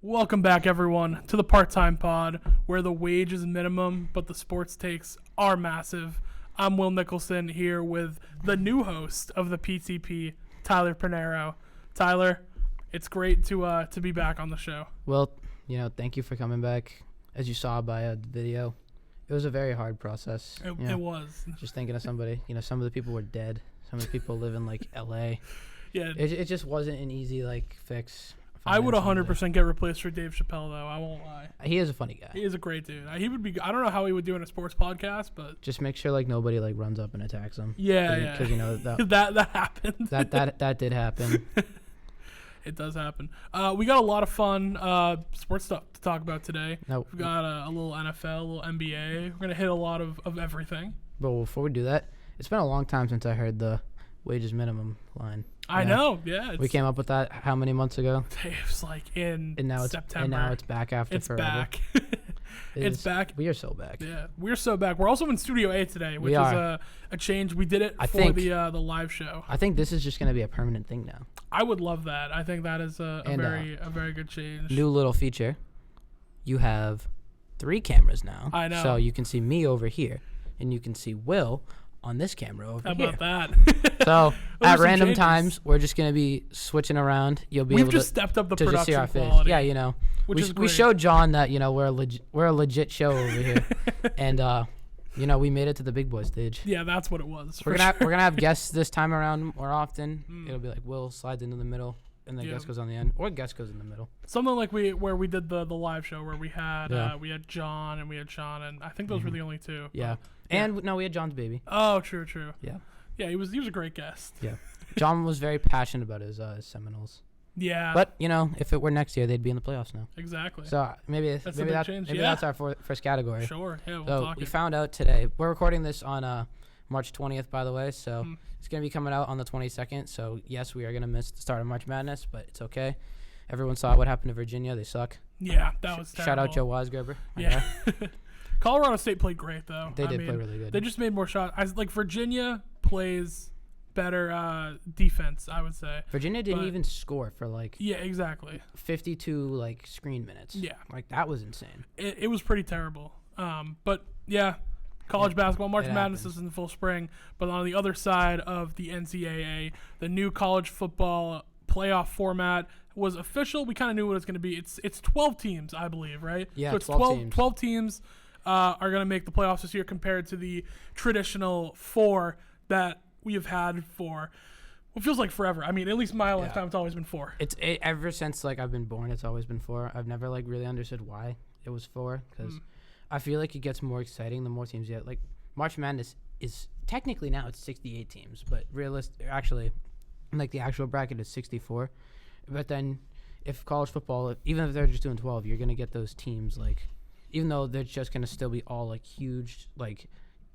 Welcome back, everyone, to the Part-Time Pod, where the wage is minimum, but the sports takes are massive. I'm Will Nicholson here with the new host of the PTP, Tyler Panero. Tyler, it's great to be back on the show. Well, thank you for coming back. As you saw by the video, it was a very hard process. It was. Just thinking of somebody. Some of the people were dead. Some of the people live in L.A. Yeah. It just wasn't an easy fix. I would 100% get replaced for Dave Chappelle, though. I won't lie. He is a funny guy. He is a great dude. He would be. I don't know how he would do in a sports podcast, but just make sure nobody runs up and attacks him. Yeah, because that happened. that did happen. It does happen. We got a lot of fun sports stuff to talk about today. No, We've got a little NFL, a little NBA. We're gonna hit a lot of everything. But before we do that, it's been a long time since I heard the wages minimum line. I know, yeah. We came up with that how many months ago? It was in September. And now it's back after it's forever. Back. It's back. We are so back. Yeah, we're so back. We're also in Studio A today, which is a change. We did it for the live show. I think this is just going to be a permanent thing now. I would love that. I think that is a very good change. New little feature. You have 3 cameras now. I know. So you can see me over here, and you can see Will on this camera over here. How about that? So at random times, we're just going to be switching around. You'll be able to stepped up the to just see production our quality. Face. Yeah, Which is great. We showed John that we're a legit show over here, and we made it to the big boy stage. Yeah, that's what it was. We're gonna have guests this time around more often. It'll be Will slides into the middle, and then guest goes on the end, or guest goes in the middle. Something where we did the live show where we had John and we had Sean, and I think those were the only two. Yeah. And no, we had John's baby. Oh, true. Yeah. Yeah, he was a great guest. Yeah. John was very passionate about his Seminoles. Yeah. But if it were next year, they'd be in the playoffs now. Exactly. So maybe that's our first category. Sure. Yeah. We'll so talk we found out today. We're recording this on March 20th, by the way. So it's gonna be coming out on the 22nd. So yes, we are gonna miss the start of March Madness, but it's okay. Everyone saw what happened to Virginia. They suck. Yeah, that was terrible. Shout out Joe Weisgerber. Yeah. Colorado State played great, though. They did play really good. They just made more shots. Virginia plays better defense, I would say. Virginia didn't even score for yeah, exactly 52 screen minutes. Yeah, that was insane. It was pretty terrible. But yeah, college basketball, March Madness is in full spring. But on the other side of the NCAA, the new college football playoff format was official. We kind of knew what it was going to be. It's 12 teams, I believe, right? Yeah, so it's 12 teams are going to make the playoffs this year compared to the traditional 4 that we have had for what feels like forever. I mean, at least my lifetime, it's always been 4. It's ever since I've been born, it's always been 4. I've never really understood why it was 4 because I feel it gets more exciting the more teams you get. March Madness is technically now it's 68 teams, but actually, the actual bracket is 64. But then, if college football, even if they're just doing 12, you're gonna get those teams even though they're just gonna still be all huge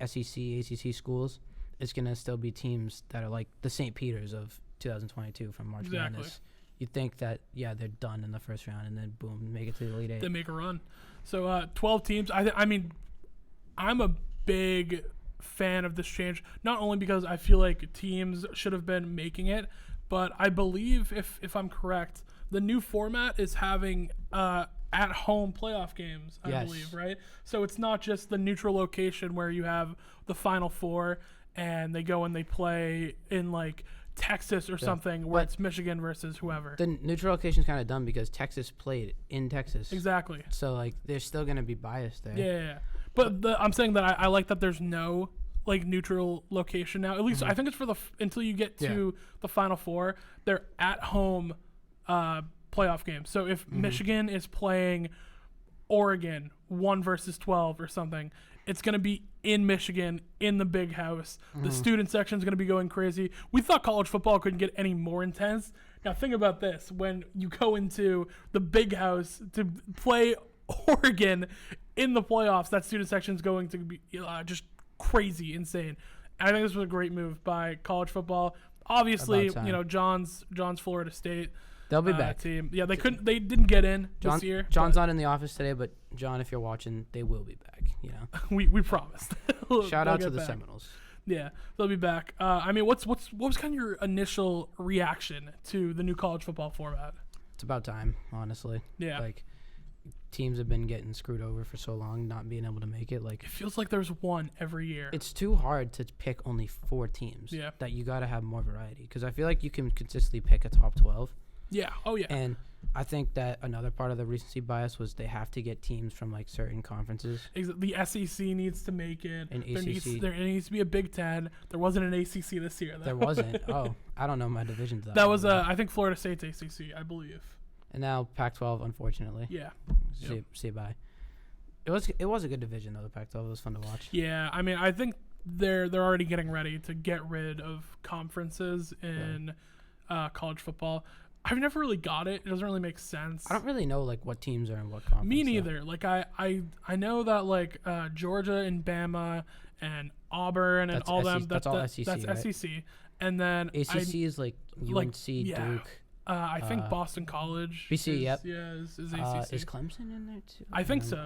SEC, ACC schools. It's going to still be teams that are the St. Peter's of 2022 from March Madness. You'd think that, they're done in the first round and then, boom, make it to the Elite Eight. They make a run. So, 12 teams. I mean, I'm a big fan of this change, not only because I feel like teams should have been making it, but I believe, if I'm correct, the new format is having at-home playoff games, I believe, right? So it's not just the neutral location where you have the Final Four and they go and they play in Texas or something where it's Michigan versus whoever. The neutral location is kind of dumb because Texas played in Texas. Exactly. So there's still going to be bias there. Yeah. But I'm saying that I like that there's no neutral location now. At least I think it's for until you get to the Final Four, they're at home playoff games. So if Michigan is playing Oregon 1 versus 12 or something, it's going to be in Michigan, in the big house. The student section is going to be going crazy. We thought college football couldn't get any more intense. Now think about this. When you go into the big house to play Oregon in the playoffs, that student section is going to be just crazy, insane. And I think this was a great move by college football. Obviously, John's Florida State. They'll be back. Team. Yeah, they didn't get in this year. John's not in the office today, but John, if you're watching, they will be back. We promised. Shout out to the Seminoles. Yeah, they'll be back. I mean, what was kind of your initial reaction to the new college football format? It's about time, honestly. Yeah. Like, teams have been getting screwed over for so long, not being able to make it. Like, It feels like there's one every year. it's too hard to pick only 4 teams. Yeah. That you got to have more variety. Because I feel like you can consistently pick a top 12. Yeah. Oh, yeah. And I think that another part of the recency bias was they have to get teams from, like, certain conferences. The SEC needs to make it. And There ACC. needs to be a Big Ten. There wasn't an ACC this year, though. There wasn't. Oh, I don't know my divisions. That was, I think, Florida State's ACC, I believe. And now Pac-12, unfortunately. Yeah. See bye. It was a good division though. The Pac-12 it was fun to watch. Yeah. I mean, I think they're already getting ready to get rid of conferences in college football. I've never really got it. It doesn't really make sense. I don't really know like what teams are in what conference. Me though. neither. Like I know that like Georgia and Bama and Auburn and That's all SEC them. that's all SEC, That's right? SEC. And then ACC is like UNC, yeah. Duke. I think Boston College. BC, is, yep. Yeah, is ACC. Is Clemson in there too? I think so.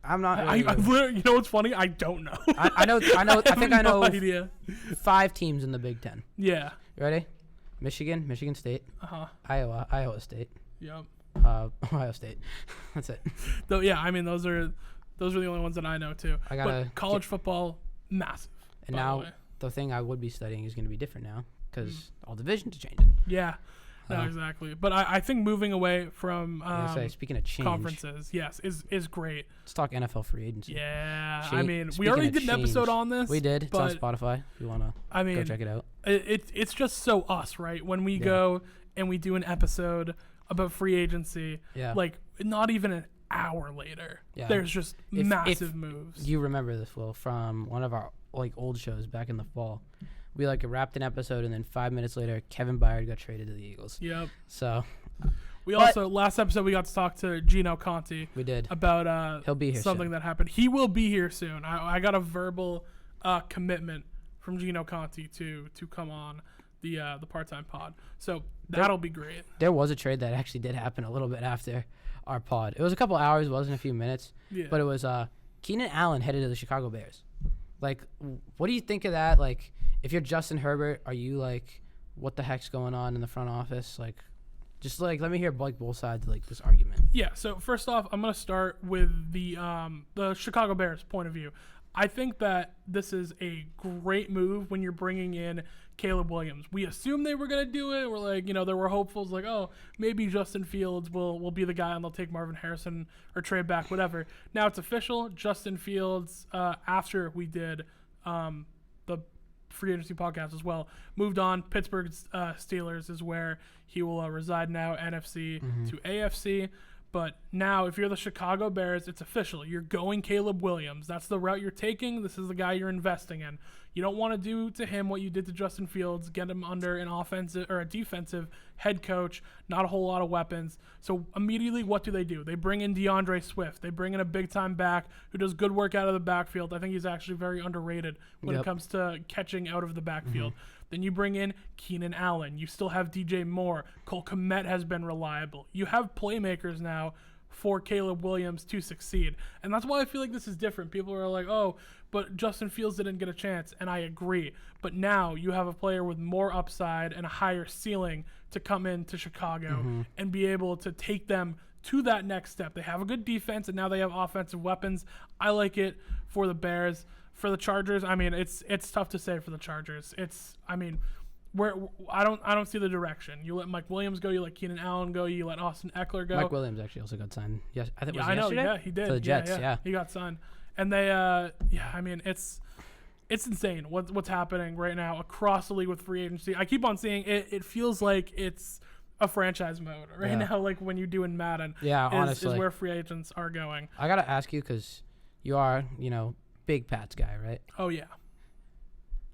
I'm not. I Really literally, you know what's funny? I don't know. I know. I think I know no idea. 5 teams in the Big Ten. Yeah. You ready? Michigan State, Iowa State, Yep. Ohio State. That's it. Though yeah, I mean those are the only ones that I know too. I gotta but college football, massive. And by the now way. the thing I would be studying is going to be different now because all divisions are changing. Yeah. No, exactly. But I think moving away from Speaking of change, conferences, yes, is great. let's talk NFL free agency. Yeah, I Change- mean, we speaking already of did an episode change, on this. We did. It's on but, Spotify if you want to I mean, go check it out. It's just so us, right? When we go and we do an episode about free agency, Yeah. like not even an hour later, Yeah. there's just If- massive moves. You remember this, Will, from one of our like old shows back in the fall. We like wrapped an episode, and then 5 minutes later, Kevin Byard got traded to the Eagles. Yep. So We But- also last episode we got to talk to Gino Conti we did. about He'll be here something soon. that happened. He will be here soon. I got a verbal commitment from Gino Conti to come on the part-time pod. So that'll be great. There was a trade that actually did happen a little bit after our pod. It was a couple hours, wasn't a few minutes, Yeah. but it was Keenan Allen headed to the Chicago Bears. Like, what do you think of that? Like, if you're Justin Herbert, are you like, what the heck's going on in the front office? Like, just like let me hear like both sides of, like this argument. Yeah, so first off, I'm going to start with the Chicago Bears point of view. I think that this is a great move when you're bringing in Caleb Williams. We assumed they were going to do it. We're like, there were hopefuls like, oh, maybe Justin Fields will be the guy and they'll take Marvin Harrison or trade back, whatever. Now it's official. Justin Fields, after we did the free agency podcast as well, moved on. Pittsburgh Steelers is where he will reside now, NFC to AFC. But now, if you're the Chicago Bears, it's official. You're going Caleb Williams. That's the route you're taking. This is the guy you're investing in. You don't want to do to him what you did to Justin Fields, get him under an offensive or a defensive head coach, not a whole lot of weapons. So immediately, what do? They bring in DeAndre Swift. They bring in a big-time back who does good work out of the backfield. I think he's actually very underrated when it comes to catching out of the backfield. Then you bring in Keenan Allen. You still have DJ Moore. Cole Kmet has been reliable. You have playmakers now for Caleb Williams to succeed. And that's why I feel like this is different. People are like, oh, but Justin Fields didn't get a chance. And I agree. But now you have a player with more upside and a higher ceiling to come into Chicago and be able to take them to that next step. They have a good defense, and now they have offensive weapons. I like it for the Bears. For the Chargers, I mean, it's tough to say for the Chargers. I don't see the direction. You let Mike Williams go, you let Keenan Allen go, you let Austin Eckler go. Mike Williams actually also got signed. Yes, I think it was I know. yesterday? Yeah, he did. To the Jets, yeah. He got signed, and they, I mean, it's insane what's happening right now across the league with free agency. I keep on seeing it. It feels like it's a franchise mode right now, like when you do in Madden. Yeah, is honestly. where free agents are going. I gotta ask you because you are, big Pats guy, right? Oh yeah.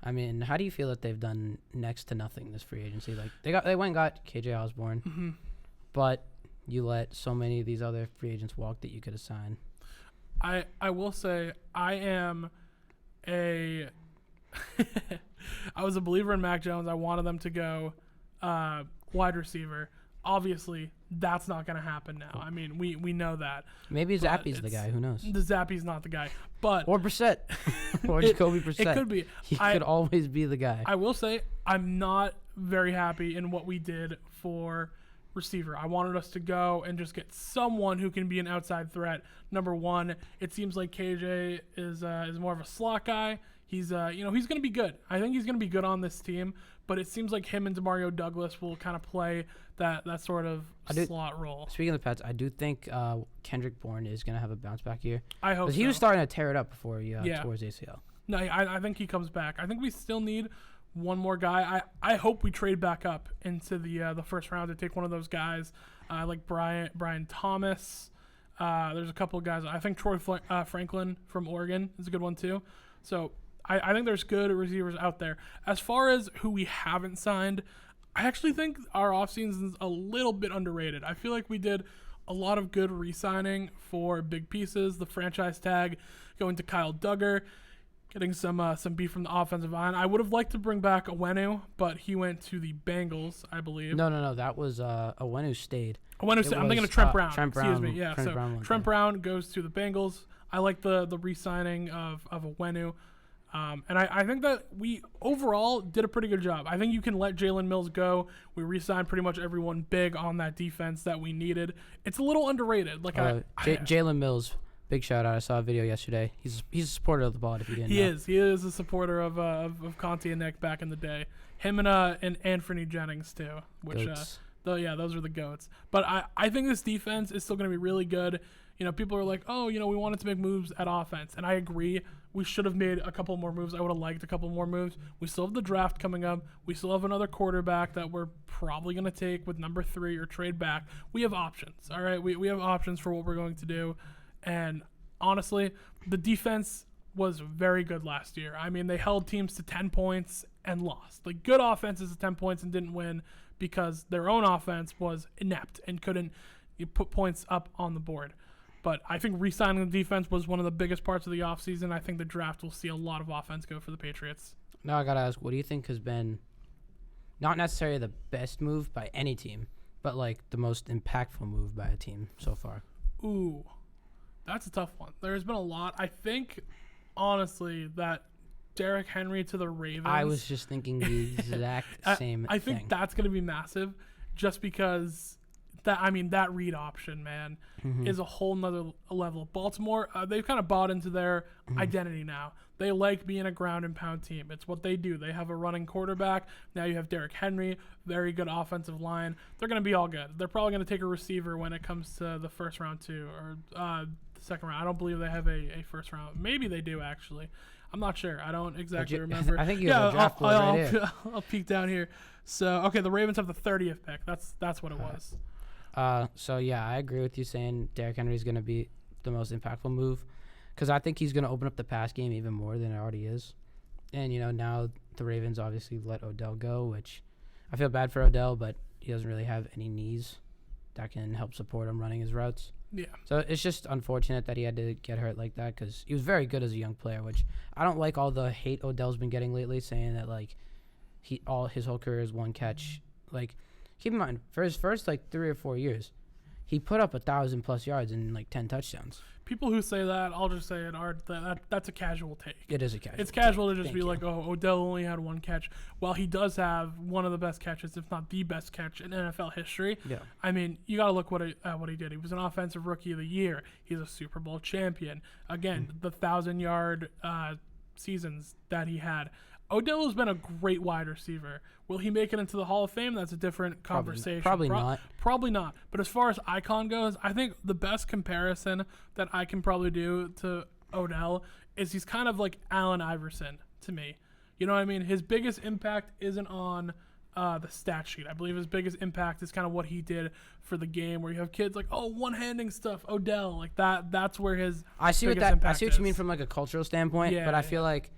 I mean, how do you feel that they've done next to nothing this free agency? Like they went and got KJ Osborne, but you let so many of these other free agents walk that you could have signed. I will say I was a believer in Mac Jones. I wanted them to go wide receiver. Obviously, that's not going to happen now. I mean, we know that. Maybe Zappi's the guy. Who knows? The Zappi's not the guy. But Or Brissett. Or Jacoby Brissett. It could be. He could always be the guy. I will say I'm not very happy in what we did for receiver. I wanted us to go and just get someone who can be an outside threat. Number one, it seems like KJ is more of a slot guy. He's he's going to be good. I think he's going to be good on this team, but it seems like him and Demario Douglas will kind of play that sort of slot role. Speaking of the Pats, I do think Kendrick Bourne is going to have a bounce back year. I hope so. Because he was starting to tear it up before he towards ACL. No, I think he comes back. I think we still need one more guy. I hope we trade back up into the first round to take one of those guys, like Brian Thomas. There's a couple of guys. I think Troy Franklin from Oregon is a good one too. So I think there's good receivers out there. As far as who we haven't signed, I actually think our offseason is a little bit underrated. I feel like we did a lot of good re-signing for big pieces. The franchise tag going to Kyle Duggar, getting some beef from the offensive line. I would have liked to bring back Owenu, but he went to the Bengals, I believe. No. That was Owenu stayed. I'm thinking of Trent Brown. Trent Brown. Excuse me. Yeah. Trent Brown goes to the Bengals. I like the re-signing of Owenu. And I think that we overall did a pretty good job. I think you can let Jalen Mills go. We re-signed pretty much everyone big on that defense that we needed. It's a little underrated. Jalen Mills, big shout out. I saw a video yesterday. He's a supporter of the pod. If you didn't know. He is a supporter of Conti and Nick back in the day. Him and Anthony Jennings too. Which those are the goats. But I think this defense is still going to be really good. You know, people are like, oh, we wanted to make moves at offense, and I agree. We should have made a couple more moves. I would have liked a couple more moves. We still have the draft coming up. We still have another quarterback that we're probably going to take with number 3 or trade back. We have options, all right? We have options for what we're going to do. And honestly, the defense was very good last year. I mean, they held teams to 10 points and lost. Like, good offenses to 10 points and didn't win because their own offense was inept and couldn't put points up on the board. But I think re-signing the defense was one of the biggest parts of the offseason. I think the draft will see a lot of offense go for the Patriots. Now I got to ask, what do you think has been not necessarily the best move by any team, but like the most impactful move by a team so far? Ooh, that's a tough one. There's been a lot. I think, honestly, that Derrick Henry to the Ravens. I was just thinking the exact same thing. I think that's going to be massive just because that read option, man, is a whole nother level. Baltimore, they've kind of bought into their identity now. They like being a ground and pound team. It's what they do. They have a running quarterback. Now you have Derrick Henry, very good offensive line. They're going to be all good. They're probably going to take a receiver when it comes to the first round too, or the second round. I don't believe they have a first round. Maybe they do, actually. I'm not sure. I don't exactly remember. I think you have a draft board right here. I'll peek down here. So, okay, the Ravens have the 30th pick. That's what it was. So yeah, I agree with you saying Derrick Henry is going to be the most impactful move because I think he's going to open up the pass game even more than it already is. And now the Ravens obviously let Odell go, which I feel bad for Odell, but he doesn't really have any knees that can help support him running his routes. Yeah. So it's just unfortunate that he had to get hurt like that because he was very good as a young player, which I don't like all the hate Odell's been getting lately, saying that like his whole career is one catch. Like, keep in mind, for his first 3 or 4 years, he put up 1,000+ yards and 10 touchdowns. People who say that, I'll just say it, that's a casual take. It is a casual. It's casual to just be like, oh, Odell only had one catch. Well, he does have one of the best catches, if not the best catch in NFL history. Yeah. I mean, you got to look at what he did. He was an offensive rookie of the year. He's a Super Bowl champion. Again, the 1,000-yard seasons that he had. Odell has been a great wide receiver. Will he make it into the Hall of Fame? That's a different conversation. Probably not. Probably not. But as far as icon goes, I think the best comparison that I can probably do to Odell is he's kind of like Allen Iverson to me. You know what I mean? His biggest impact isn't on the stat sheet. I believe his biggest impact is kind of what he did for the game, where you have kids like, oh, one-handing stuff, Odell, like that. That's where his I see what you mean from a cultural standpoint, yeah, but I feel like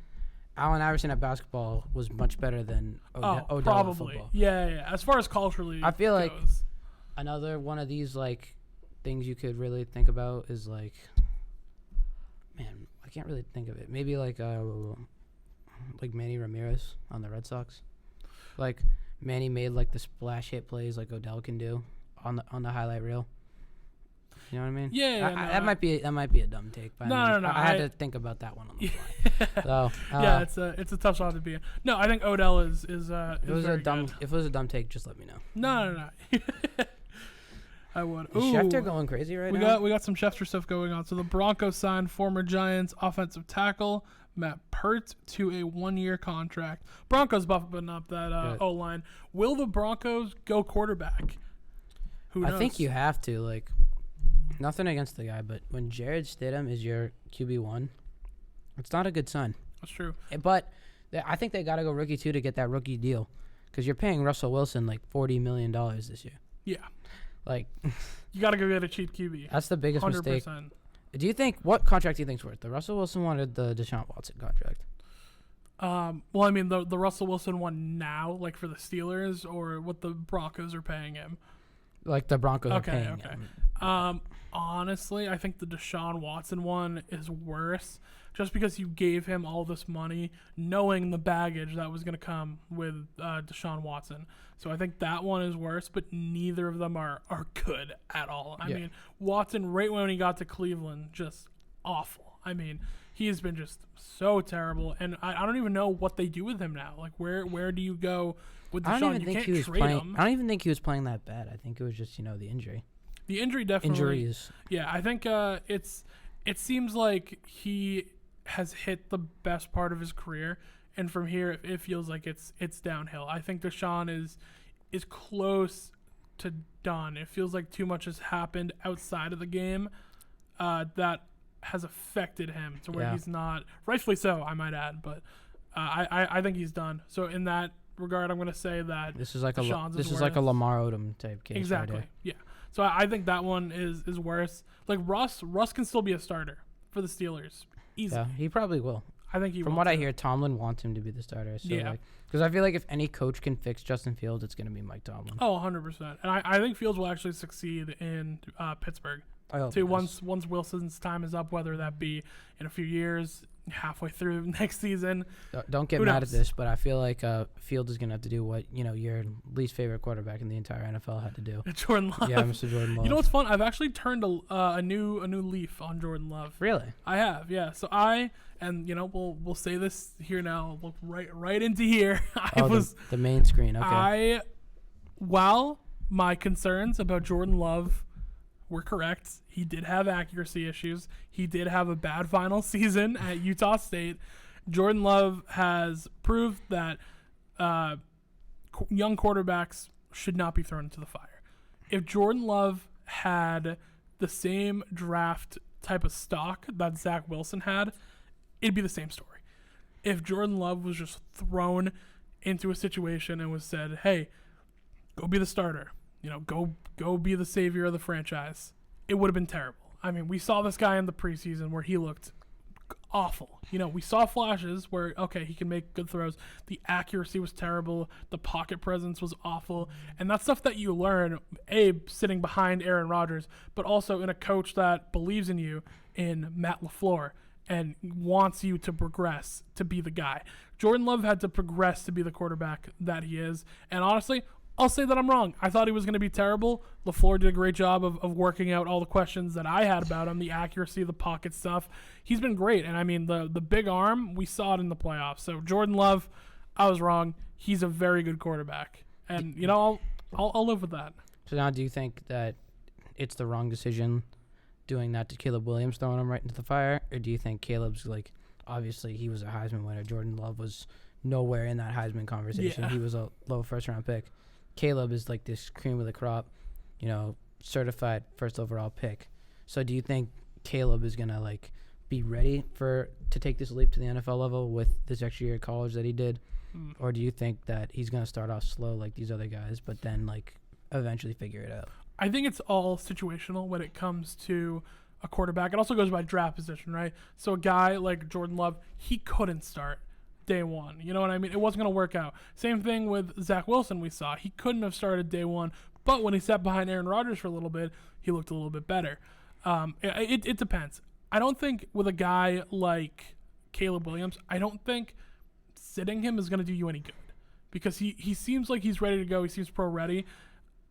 Allen Iverson at basketball was much better than Odell probably. at football. Yeah. As far as culturally, I feel goes. like another one of these things you could really think about is man, I can't really think of it. Maybe Manny Ramirez on the Red Sox. Manny made the splash hit plays like Odell can do on the highlight reel. You know what I mean? Yeah. That might be a dumb take. But no. I had to think about that one on the fly. So, yeah, it's a tough spot to be in. No, I think Odell is if it was a dumb take, just let me know. No. I would. Is Schefter going crazy right now? We got some Schefter stuff going on. So the Broncos signed former Giants offensive tackle Matt Pert to a 1-year contract. Broncos buffing up that O-line. Will the Broncos go quarterback? Who knows? I think you have to. Like, nothing against the guy, but when Jared Stidham is your QB1, it's not a good sign. That's true. But I think they got to go rookie 2 to get that rookie deal, because you're paying Russell Wilson like $40 million this year. Yeah. Like, you got to go get a cheap QB. That's the biggest 100%. mistake. Do you think, what contract do you think's worth? The Russell Wilson one or the Deshaun Watson contract? Well, I mean, the Russell Wilson one now, like for the Steelers, or what the Broncos are paying him? Like the Broncos are paying him. Honestly, I think the Deshaun Watson one is worse, just because you gave him all this money knowing the baggage that was going to come with Deshaun Watson. So I think that one is worse, but neither of them are good at all. I mean, Watson, right when he got to Cleveland, just awful. I mean, he has been just so terrible, and I don't even know what they do with him now. Like, where do you go with Deshaun? You can't trade him. I don't even think he was playing that bad. I think it was just, the injury. The injury definitely. Injuries. Yeah, I think it seems like he has hit the best part of his career, and from here it feels like it's downhill. I think Deshaun is close to done. It feels like too much has happened outside of the game that has affected him to where he's not, rightfully so, I might add, but I think he's done. So in that regard, I'm going to say that this is like a Lamar Odom type case. Exactly. Right yeah. So I think that one is worse. Like Russ can still be a starter for the Steelers. Easy. Yeah, he probably will. I think he will. From what I hear, Tomlin wants him to be the starter. So because I feel like if any coach can fix Justin Fields, it's going to be Mike Tomlin. Oh, 100%. And I think Fields will actually succeed in Pittsburgh. I hope too, once Wilson's time is up, whether that be in a few years, halfway through next season. Don't get mad at this, but I feel like Fields is going to have to do what your least favorite quarterback in the entire NFL had to do. Jordan Love. Yeah, Mr. Jordan Love. You know what's fun? I've actually turned a new leaf on Jordan Love. Really? I have, yeah. So we'll say this here now. Look right into here. The main screen. Okay. While my concerns about Jordan Love were correct, he did have accuracy issues. He did have a bad final season at Utah State. Jordan Love has proved that young quarterbacks should not be thrown into the fire. If Jordan Love had the same draft type of stock that Zach Wilson had, it'd be the same story. If Jordan Love was just thrown into a situation and was said, hey, go be the starter, go be the savior of the franchise, it would have been terrible. I mean, we saw this guy in the preseason where he looked awful. We saw flashes where, okay, he can make good throws. The accuracy was terrible. The pocket presence was awful. And that's stuff that you learn, sitting behind Aaron Rodgers, but also in a coach that believes in you, in Matt LaFleur, and wants you to progress to be the guy. Jordan Love had to progress to be the quarterback that he is. And honestly, I'll say that I'm wrong. I thought he was going to be terrible. LaFleur did a great job of working out all the questions that I had about him, the accuracy, the pocket stuff. He's been great. And, I mean, the big arm, we saw it in the playoffs. So, Jordan Love, I was wrong. He's a very good quarterback. And, I'll live with that. So, now do you think that it's the wrong decision doing that to Caleb Williams, throwing him right into the fire? Or do you think Caleb's, obviously he was a Heisman winner. Jordan Love was nowhere in that Heisman conversation. Yeah. He was a low first-round pick. Caleb is like this cream of the crop, certified first overall pick. So do you think Caleb is going to be ready to take this leap to the NFL level with this extra year of college that he did? Or do you think that he's going to start off slow like these other guys, but then eventually figure it out? I think it's all situational when it comes to a quarterback. It also goes by draft position, right? So a guy like Jordan Love, he couldn't start day one. You know what I mean? It wasn't going to work out. Same thing with Zach Wilson we saw. He couldn't have started day one, but when he sat behind Aaron Rodgers for a little bit, he looked a little bit better. It depends. I don't think with a guy like Caleb Williams, I don't think sitting him is going to do you any good because he seems like he's ready to go. He seems pro-ready.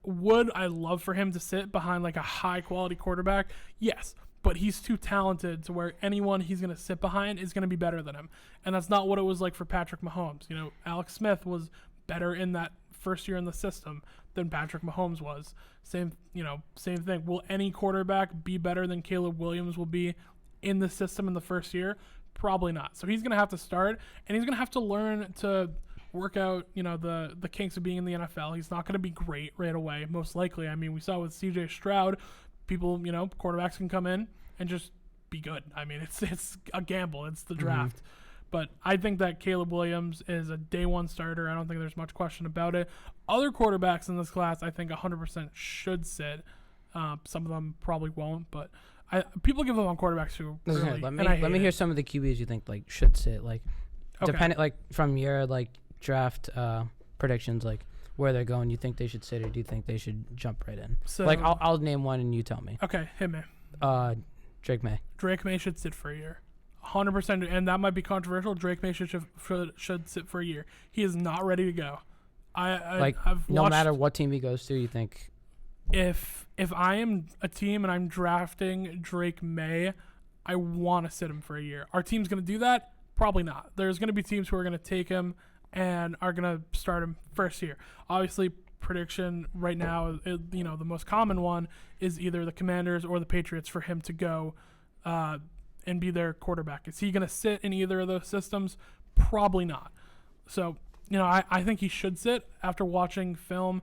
Would I love for him to sit behind a high-quality quarterback? Yes. But he's too talented to where anyone he's going to sit behind is going to be better than him. And that's not what it was like for Patrick Mahomes. Alex Smith was better in that first year in the system. than Patrick Mahomes was. Same thing. Will any quarterback be better than Caleb Williams will be in the system in the first year? Probably not. So he's going to have to start, and he's going to have to learn to work out, the kinks of being in the NFL. He's not going to be great right away, most likely. I mean, we saw with CJ Stroud, people, quarterbacks can come in and just be good. I mean, it's a gamble. It's the draft. Mm-hmm. But I think that Caleb Williams is a day one starter. I don't think there's much question about it. Other quarterbacks in this class, I think 100% should sit. Some of them probably won't, but people give them on quarterbacks who early. Let me hear some of the QBs you think like should sit. Like, depending like from your like draft predictions, like where they're going. You think they should sit, or do you think they should jump right in? So, like I'll name one and you tell me. Okay, hit me. Drake May. Drake May should sit for a year. 100%, and that might be controversial. Drake May should sit for a year. He is not ready to go. I've no matter what team he goes to, you think? If I am a team and I'm drafting Drake May, I want to sit him for a year. Our team's going to do that? Probably not. There's going to be teams who are going to take him and are going to start him first year. Obviously, prediction right now, the most common one is either the Commanders or the Patriots for him to go and be their quarterback. Is he going to sit in either of those systems? Probably not. So, I think he should sit after watching film.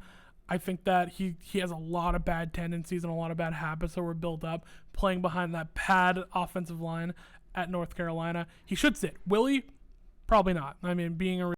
I think that he has a lot of bad tendencies and a lot of bad habits that were built up playing behind that bad offensive line at North Carolina. He should sit. Will he? Probably not. I mean, being a